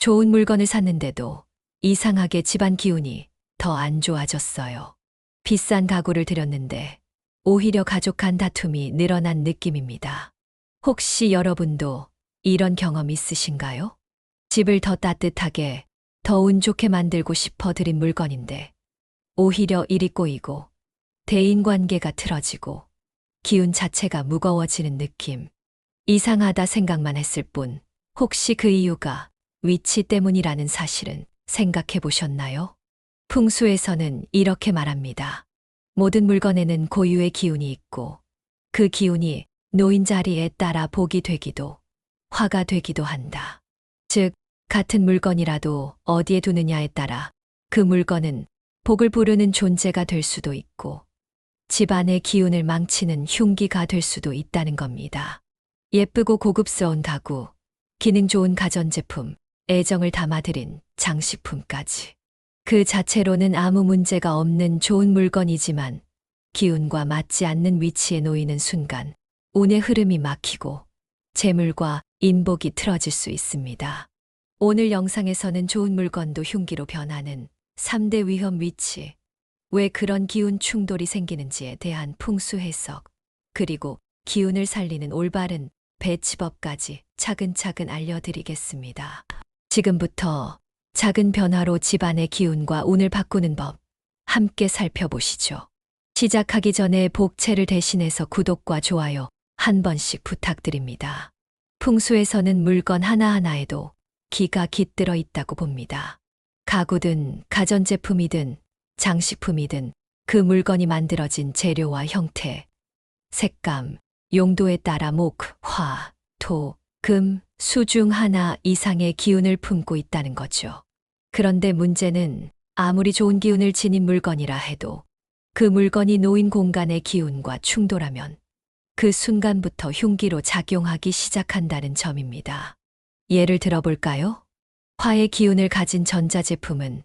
좋은 물건을 샀는데도 이상하게 집안 기운이 더 안 좋아졌어요. 비싼 가구를 들였는데 오히려 가족 간 다툼이 늘어난 느낌입니다. 혹시 여러분도 이런 경험 있으신가요? 집을 더 따뜻하게, 더 운 좋게 만들고 싶어 드린 물건인데 오히려 일이 꼬이고 대인관계가 틀어지고 기운 자체가 무거워지는 느낌. 이상하다 생각만 했을 뿐 혹시 그 이유가 위치 때문이라는 사실은 생각해 보셨나요? 풍수에서는 이렇게 말합니다. 모든 물건에는 고유의 기운이 있고 그 기운이 놓인 자리에 따라 복이 되기도 화가 되기도 한다. 즉, 같은 물건이라도 어디에 두느냐에 따라 그 물건은 복을 부르는 존재가 될 수도 있고 집안의 기운을 망치는 흉기가 될 수도 있다는 겁니다. 예쁘고 고급스러운 가구, 기능 좋은 가전제품, 애정을 담아들인 장식품까지. 그 자체로는 아무 문제가 없는 좋은 물건이지만 기운과 맞지 않는 위치에 놓이는 순간 운의 흐름이 막히고 재물과 인복이 틀어질 수 있습니다. 오늘 영상에서는 좋은 물건도 흉기로 변하는 3대 위험 위치, 왜 그런 기운 충돌이 생기는지에 대한 풍수 해석, 그리고 기운을 살리는 올바른 배치법까지 차근차근 알려드리겠습니다. 지금부터 작은 변화로 집안의 기운과 운을 바꾸는 법 함께 살펴보시죠. 시작하기 전에 복채를 대신해서 구독과 좋아요 한 번씩 부탁드립니다. 풍수에서는 물건 하나하나에도 기가 깃들어 있다고 봅니다. 가구든 가전제품이든 장식품이든 그 물건이 만들어진 재료와 형태, 색감, 용도에 따라 목, 화, 토, 금, 수 중 하나 이상의 기운을 품고 있다는 거죠. 그런데 문제는 아무리 좋은 기운을 지닌 물건이라 해도 그 물건이 놓인 공간의 기운과 충돌하면 그 순간부터 흉기로 작용하기 시작한다는 점입니다. 예를 들어볼까요? 화의 기운을 가진 전자제품은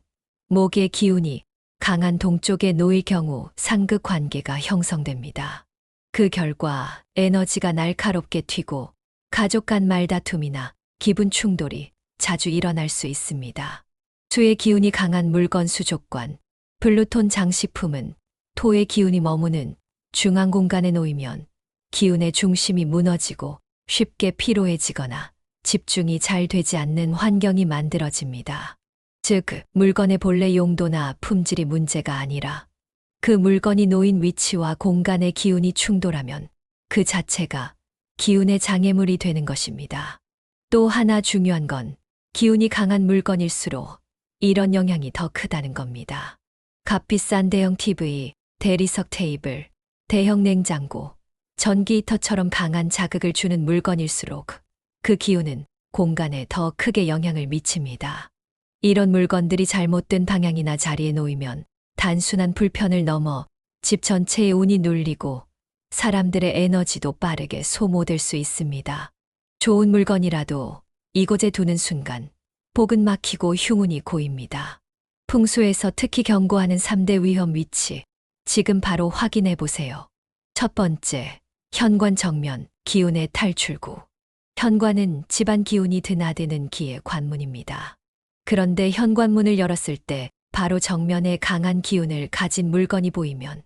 목의 기운이 강한 동쪽에 놓일 경우 상극 관계가 형성됩니다. 그 결과 에너지가 날카롭게 튀고 가족 간 말다툼이나 기분 충돌이 자주 일어날 수 있습니다. 수의 기운이 강한 물건 수족관, 블루톤 장식품은 토의 기운이 머무는 중앙 공간에 놓이면 기운의 중심이 무너지고 쉽게 피로해지거나 집중이 잘 되지 않는 환경이 만들어집니다. 즉, 물건의 본래 용도나 품질이 문제가 아니라 그 물건이 놓인 위치와 공간의 기운이 충돌하면 그 자체가 기운의 장애물이 되는 것입니다. 또 하나 중요한 건 기운이 강한 물건일수록 이런 영향이 더 크다는 겁니다. 값비싼 대형 TV, 대리석 테이블, 대형 냉장고, 전기 히터처럼 강한 자극을 주는 물건일수록 그 기운은 공간에 더 크게 영향을 미칩니다. 이런 물건들이 잘못된 방향이나 자리에 놓이면 단순한 불편을 넘어 집 전체의 운이 눌리고 사람들의 에너지도 빠르게 소모될 수 있습니다. 좋은 물건이라도 이곳에 두는 순간 복은 막히고 흉운이 고입니다. 풍수에서 특히 경고하는 3대 위험 위치, 지금 바로 확인해 보세요. 첫 번째, 현관 정면, 기운의 탈출구. 현관은 집안 기운이 드나드는 기의 관문입니다. 그런데 현관문을 열었을 때 바로 정면에 강한 기운을 가진 물건이 보이면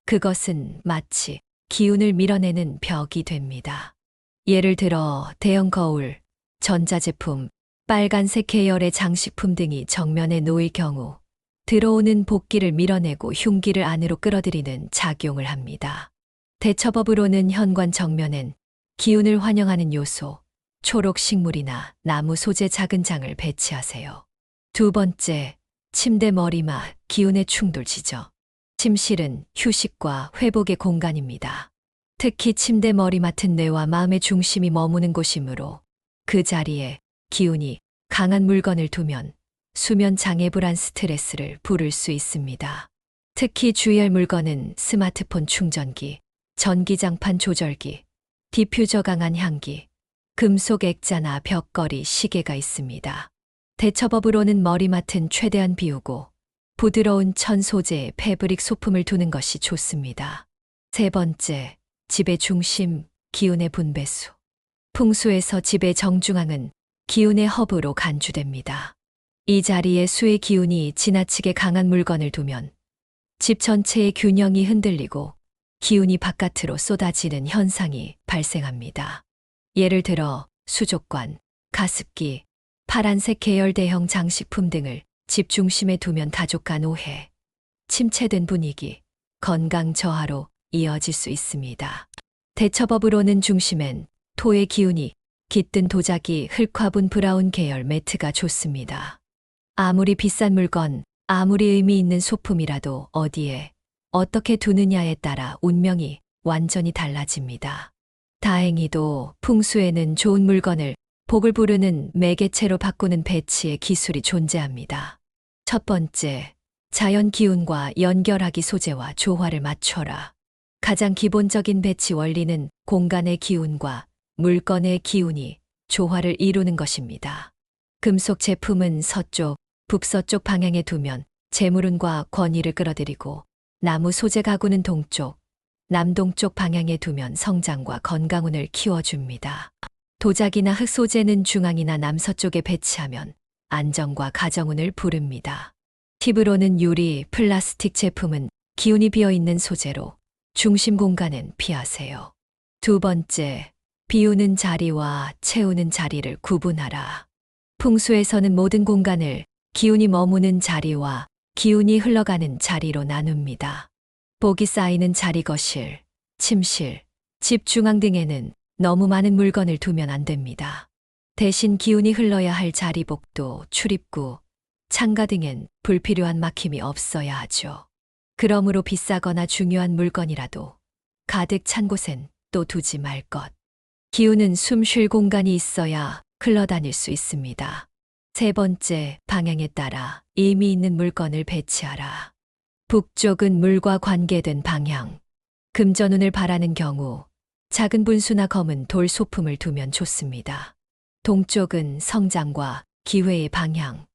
그것은 마치 기운을 밀어내는 벽이 됩니다. 예를 들어 대형 거울, 전자제품, 빨간색 계열의 장식품 등이 정면에 놓일 경우 들어오는 복기를 밀어내고 흉기를 안으로 끌어들이는 작용을 합니다. 대처법으로는 현관 정면엔 기운을 환영하는 요소, 초록 식물이나 나무 소재 작은 장을 배치하세요. 두 번째, 침대 머리맡, 기운의 충돌 지점. 침실은 휴식과 회복의 공간입니다. 특히 침대 머리맡은 뇌와 마음의 중심이 머무는 곳이므로 그 자리에 기운이 강한 물건을 두면 수면 장애 불안 스트레스를 부를 수 있습니다. 특히 주의할 물건은 스마트폰 충전기, 전기장판 조절기, 디퓨저 강한 향기, 금속 액자나 벽걸이, 시계가 있습니다. 대처법으로는 머리맡은 최대한 비우고 부드러운 천 소재의 패브릭 소품을 두는 것이 좋습니다. 세 번째, 집의 중심, 기운의 분배수. 풍수에서 집의 정중앙은 기운의 허브로 간주됩니다. 이 자리에 수의 기운이 지나치게 강한 물건을 두면 집 전체의 균형이 흔들리고 기운이 바깥으로 쏟아지는 현상이 발생합니다. 예를 들어 수족관, 가습기, 파란색 계열 대형 장식품 등을 집 중심에 두면 가족 간 오해, 침체된 분위기, 건강 저하로 이어질 수 있습니다. 대처법으로는 중심엔 토의 기운이 깃든 도자기 흑화분 브라운 계열 매트가 좋습니다. 아무리 비싼 물건, 아무리 의미 있는 소품이라도 어디에 어떻게 두느냐에 따라 운명이 완전히 달라집니다. 다행히도 풍수에는 좋은 물건을 복을 부르는 매개체로 바꾸는 배치의 기술이 존재합니다. 첫 번째, 자연 기운과 연결하기 소재와 조화를 맞춰라. 가장 기본적인 배치 원리는 공간의 기운과 물건의 기운이 조화를 이루는 것입니다. 금속 제품은 서쪽, 북서쪽 방향에 두면 재물운과 권위를 끌어들이고 나무 소재 가구는 동쪽, 남동쪽 방향에 두면 성장과 건강운을 키워줍니다. 도자기나 흙 소재는 중앙이나 남서쪽에 배치하면 안정과 가정운을 부릅니다. 팁으로는 유리, 플라스틱 제품은 기운이 비어있는 소재로 중심 공간은 피하세요. 두 번째, 비우는 자리와 채우는 자리를 구분하라. 풍수에서는 모든 공간을 기운이 머무는 자리와 기운이 흘러가는 자리로 나눕니다. 복이 쌓이는 자리 거실, 침실, 집 중앙 등에는 너무 많은 물건을 두면 안 됩니다. 대신 기운이 흘러야 할 자리 복도, 출입구, 창가 등엔 불필요한 막힘이 없어야 하죠. 그러므로 비싸거나 중요한 물건이라도 가득 찬 곳엔 또 두지 말 것. 기운은 숨 쉴 공간이 있어야 흘러다닐 수 있습니다. 세 번째, 방향에 따라 의미 있는 물건을 배치하라. 북쪽은 물과 관계된 방향. 금전운을 바라는 경우 작은 분수나 검은 돌 소품을 두면 좋습니다. 동쪽은 성장과 기회의 방향.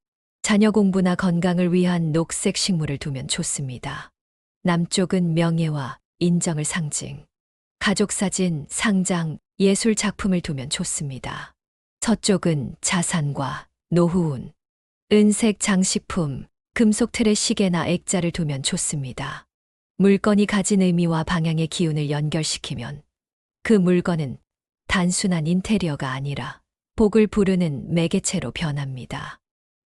자녀 공부나 건강을 위한 녹색 식물을 두면 좋습니다. 남쪽은 명예와 인정을 상징. 가족 사진, 상장, 예술 작품을 두면 좋습니다. 서쪽은 자산과 노후운. 은색 장식품, 금속 틀의 시계나 액자를 두면 좋습니다. 물건이 가진 의미와 방향의 기운을 연결시키면 그 물건은 단순한 인테리어가 아니라 복을 부르는 매개체로 변합니다.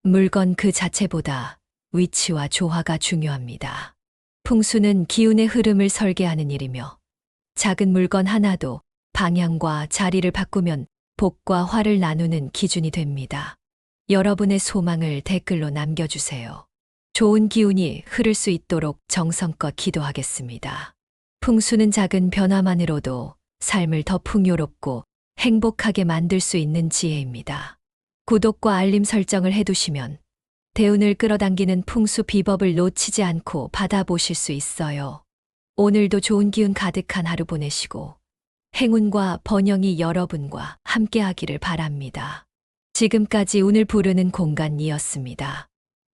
물건 그 자체보다 위치와 조화가 중요합니다. 풍수는 기운의 흐름을 설계하는 일이며 작은 물건 하나도 방향과 자리를 바꾸면 복과 화를 나누는 기준이 됩니다. 여러분의 소망을 댓글로 남겨주세요. 좋은 기운이 흐를 수 있도록 정성껏 기도하겠습니다. 풍수는 작은 변화만으로도 삶을 더 풍요롭고 행복하게 만들 수 있는 지혜입니다. 구독과 알림 설정을 해두시면 대운을 끌어당기는 풍수 비법을 놓치지 않고 받아보실 수 있어요. 오늘도 좋은 기운 가득한 하루 보내시고 행운과 번영이 여러분과 함께하기를 바랍니다. 지금까지 운을 부르는 공간이었습니다.